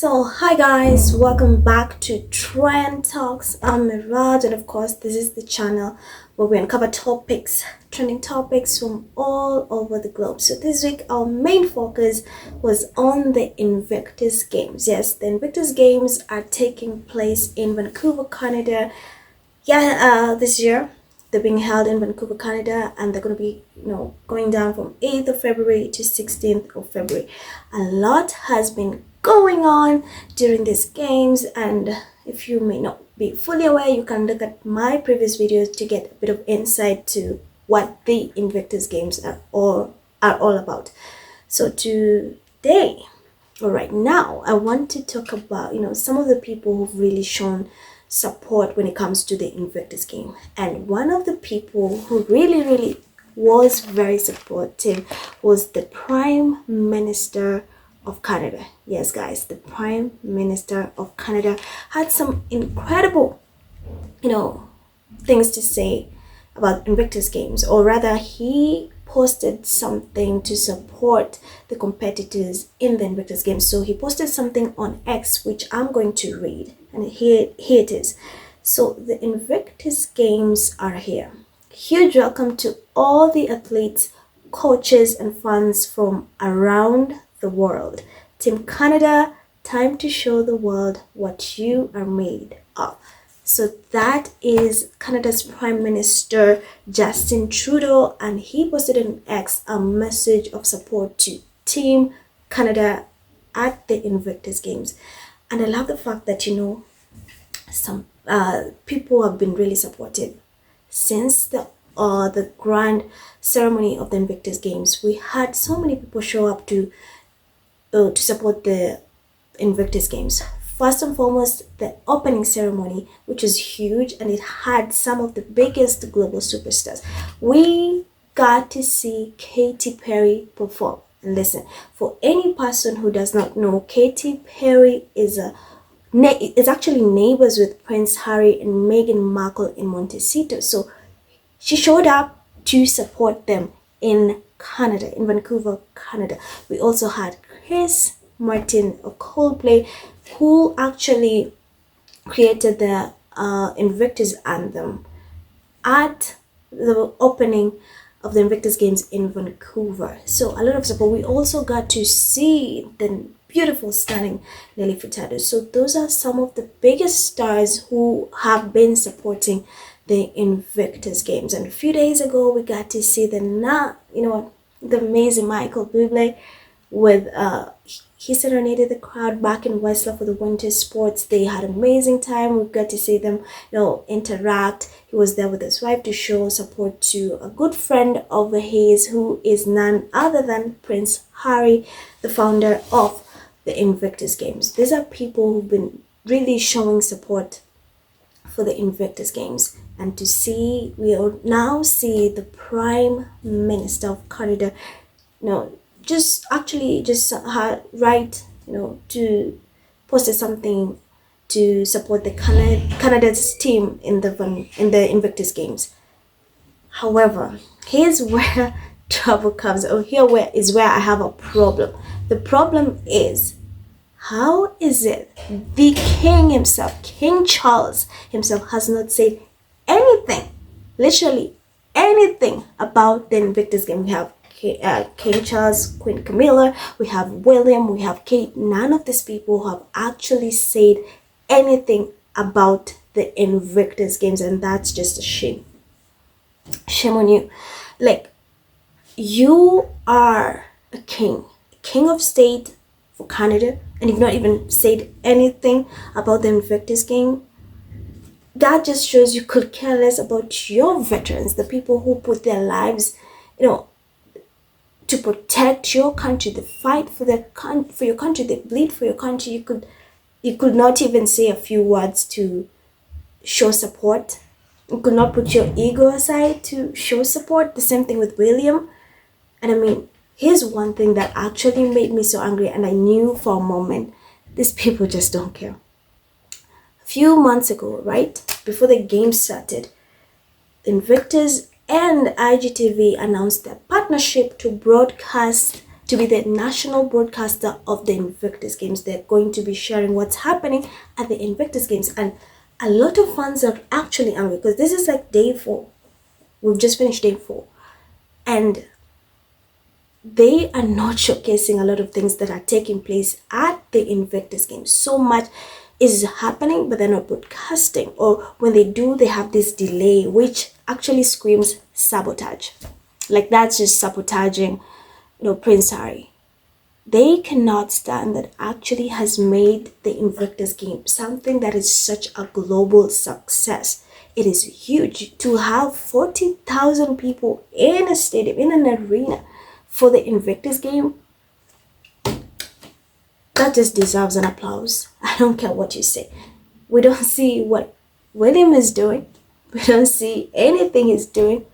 Hi guys, welcome back to Trend Talks. I'm Miraj, and of course, this is the channel where we uncover trending topics from all over the globe. So this week, our main focus was on the Invictus Games. Yes, the Invictus Games are taking place in Vancouver, Canada. This year they're being held in Vancouver, Canada, and they're going to be, going down from 8th of February to 16th of February. A lot has been going on during these games, and if you may not be fully aware, you can look at my previous videos to get a bit of insight to what the Invictus Games are all about. So today, or right now, I want to talk about, some of the people who've really shown support when it comes to the Invictus game. And one of the people who really was very supportive was the Prime Minister of Canada. Yes, guys, the Prime Minister of Canada had some incredible, things to say about Invictus Games, or rather, he posted something to support the competitors in the Invictus Games. So he posted something on X, which I'm going to read, and here it is. So the Invictus Games are here. Huge welcome to all the athletes, coaches, and fans from around the world. Team Canada, time to show the world what you are made of. So that is Canada's Prime Minister Justin Trudeau, and he posted on X a message of support to Team Canada at the Invictus Games. And I love the fact that, some people have been really supportive since the grand ceremony of the Invictus Games. We had so many people show up to support the Invictus Games. First and foremost, the opening ceremony, which was huge, and it had some of the biggest global superstars. We got to see Katy Perry perform. And listen, for any person who does not know, Katy Perry is actually neighbors with Prince Harry and Meghan Markle in Montecito. So she showed up to support them in Canada, in Vancouver, Canada. We also had Chris Martin of Coldplay, who actually created the Invictus anthem at the opening of the Invictus Games in Vancouver. So a lot of support. We also got to see the beautiful, stunning Nelly Furtado. So those are some of the biggest stars who have been supporting the Invictus Games. And a few days ago, we got to see the amazing Michael Bublé with he serenaded the crowd back in Whistler for the winter sports. They had an amazing time. We got to see them, interact. He was there with his wife to show support to a good friend of his, who is none other than Prince Harry, the founder of the Invictus Games. These are people who've been really showing support for the Invictus Games. And we now see the Prime Minister of Canada, just to post something to support the Canada's team in the Invictus Games. However, here's where trouble comes. Where I have a problem. The problem is, how is it the king himself, King Charles himself, has not said anything, literally anything about the Invictus Game? We have King Charles, Queen Camilla, we have William, we have Kate. None of these people have actually said anything about the Invictus Games, and that's just a shame. Shame on you. Like, you are a king of state for Canada, and you've not even said anything about the Invictus Game. That just shows you could care less about your veterans, the people who put their lives, to protect your country. They fight for your country. They bleed for your country. You could not even say a few words to show support. You could not put your ego aside to show support. The same thing with William. And here's one thing that actually made me so angry, and I knew for a moment, these people just don't care. A few months ago, right before the game started, Invictus and IGTV announced their partnership to broadcast to be the national broadcaster of the Invictus Games. They're going to be sharing what's happening at the Invictus Games. And a lot of fans are actually angry because this is like day 4. We've just finished day 4. And they are not showcasing a lot of things that are taking place at the Invictus Games. So much is happening, but they're not broadcasting. Or when they do, they have this delay, which actually screams sabotage. Like, that's just sabotaging, Prince Harry. They cannot stand that actually has made the Invictus Game something that is such a global success. It is huge to have 40,000 people in a stadium, in an arena for the Invictus Game. That just deserves an applause. I don't care what you say. We don't see what William is doing. We don't see anything he's doing.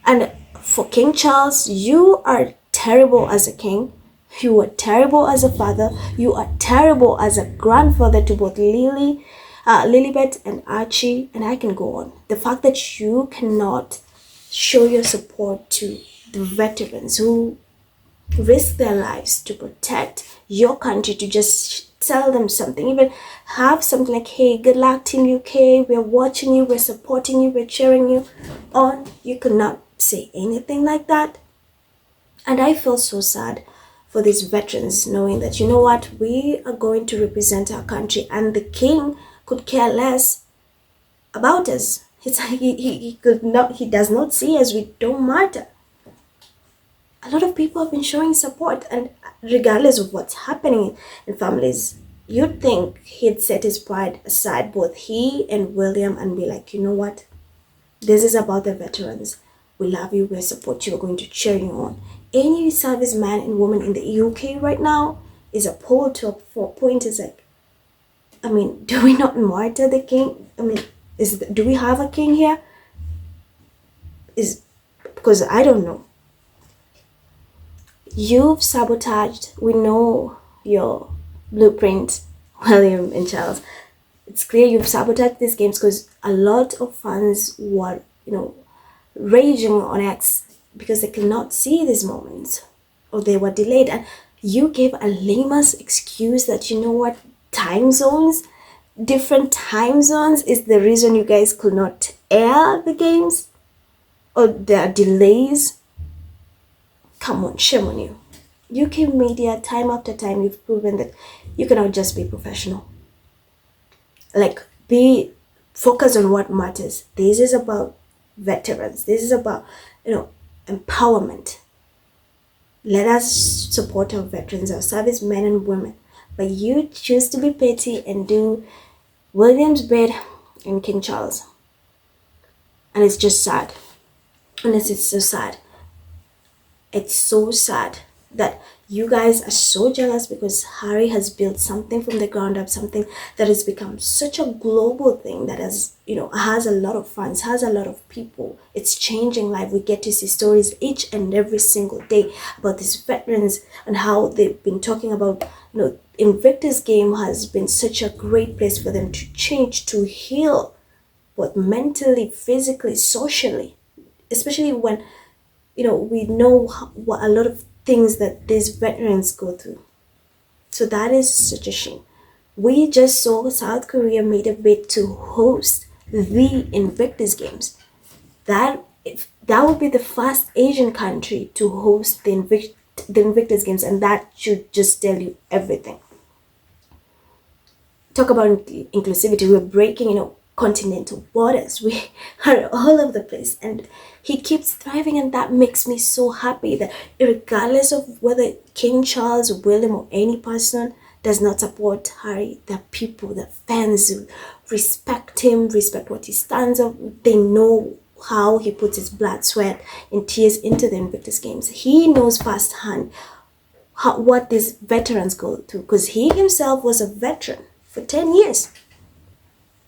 And for King Charles, you are terrible as a king. You are terrible as a father. You are terrible as a grandfather to both Lilibet and Archie, and I can go on. The fact that you cannot show your support to the veterans who risk their lives to protect your country, to just tell them something, even have something like, hey, good luck Team UK, we're watching you, we're supporting you, we're cheering you on. You could not say anything like that. And I feel so sad for these veterans, knowing that, you know what, we are going to represent our country, and the king could care less about us. It's like he does not see us, we don't matter. A lot of people have been showing support, and regardless of what's happening in families, you'd think he'd set his pride aside, both he and William, and be like, you know what, this is about the veterans. We love you, we support you, we're going to cheer you on. Any serviceman and woman in the UK right now is appalled to a point. Is like, I mean, do we not martyr the king? I mean, do we have a king here? Because I don't know. You've sabotaged. We know your blueprint, William and Charles. It's clear you've sabotaged these games because a lot of fans were, raging on X because they could not see these moments, or they were delayed. And you gave a lamest excuse that, you know what, different time zones is the reason you guys could not air the games, or there are delays. Come on, shame on you. UK media, time after time, you've proven that you cannot just be professional. Like, be focused on what matters. This is about veterans. This is about, empowerment. Let us support our veterans, our servicemen and women. But you choose to be petty and do William's bit and King Charles. And it's just sad. Honestly, it's so sad. It's so sad that you guys are so jealous because Harry has built something from the ground up, something that has become such a global thing that has a lot of fans, has a lot of people. It's changing life. We get to see stories each and every single day about these veterans and how they've been talking about, Invictus Game has been such a great place for them to change, to heal, both mentally, physically, socially, especially when we know what a lot of things that these veterans go through. So that is such a shame. We just saw South Korea made a bid to host the Invictus Games. That would be the first Asian country to host the Invictus Games, and that should just tell you everything. Talk about inclusivity. We're breaking, continental borders. We are all over the place, and he keeps thriving, and that makes me so happy that regardless of whether King Charles, William, or any person does not support Harry, the people, the fans who respect him, respect what he stands up. They know how he puts his blood, sweat, and tears into the Invictus Games. He knows firsthand what these veterans go through, because he himself was a veteran for 10 years.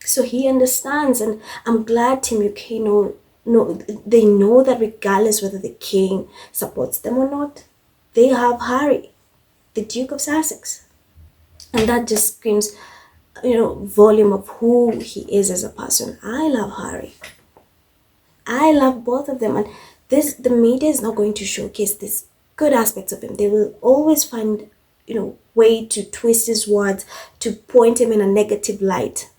So he understands, and I'm glad Team UK they know that regardless whether the king supports them or not, they have Harry, the Duke of Sussex. And that just screams, volume of who he is as a person. I love Harry. I love both of them, and the media is not going to showcase this good aspects of him. They will always find, way to twist his words to point him in a negative light.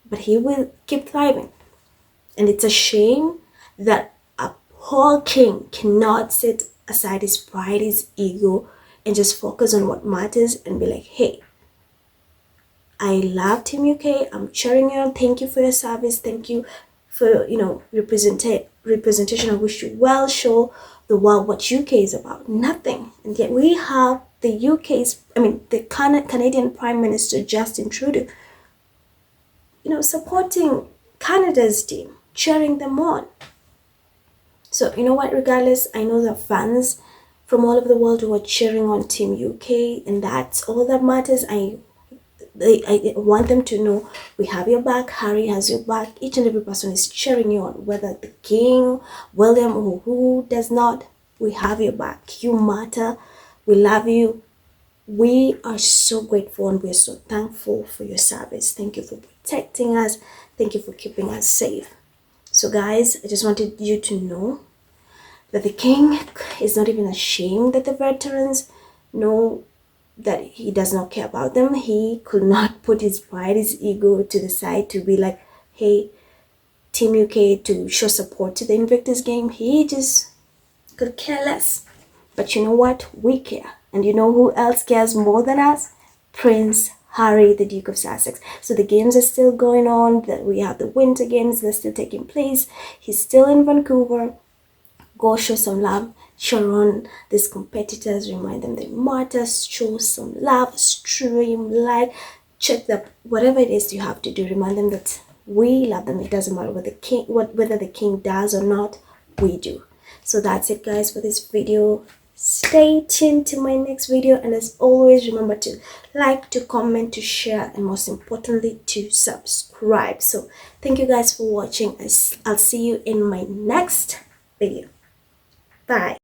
But he will keep thriving. And it's a shame that a poor king cannot set aside his pride, his ego, and just focus on what matters and be like, hey, I love Team UK. I'm cheering you on. Thank you for your service. Thank you for, representation. I wish you well. Show the world what UK is about. Nothing. And yet we have the Canadian Prime Minister Justin Trudeau, supporting Canada's team, cheering them on. So, you know what, regardless, I know the fans from all over the world who are cheering on Team UK, and that's all that matters. I want them to know we have your back. Harry has your back. Each and every person is cheering you on, whether the King, William, or who does not. We have your back. You matter. We love you. We are so grateful and we're so thankful for your service. Thank you for protecting us. Thank you for keeping us safe. So guys, I just wanted you to know that the King is not even ashamed that the veterans know that he does not care about them. He could not put his pride, his ego to the side to be like, hey, Team UK, to show support to the Invictus game. He just could care less. But you know what? We care. And you know who else cares more than us? Prince Harry, the Duke of Sussex. So the games are still going on. We have the Winter Games. They're still taking place. He's still in Vancouver. Go show some love. Cheer on these competitors. Remind them they matter. Show some love. Stream, like, check the whatever it is you have to do. Remind them that we love them. It doesn't matter whether the king does or not. We do. So that's it, guys, for this video. Stay tuned to my next video, and as always, remember to like, to comment, to share, and most importantly, to subscribe. So thank you guys for watching. I'll see you in my next video. Bye.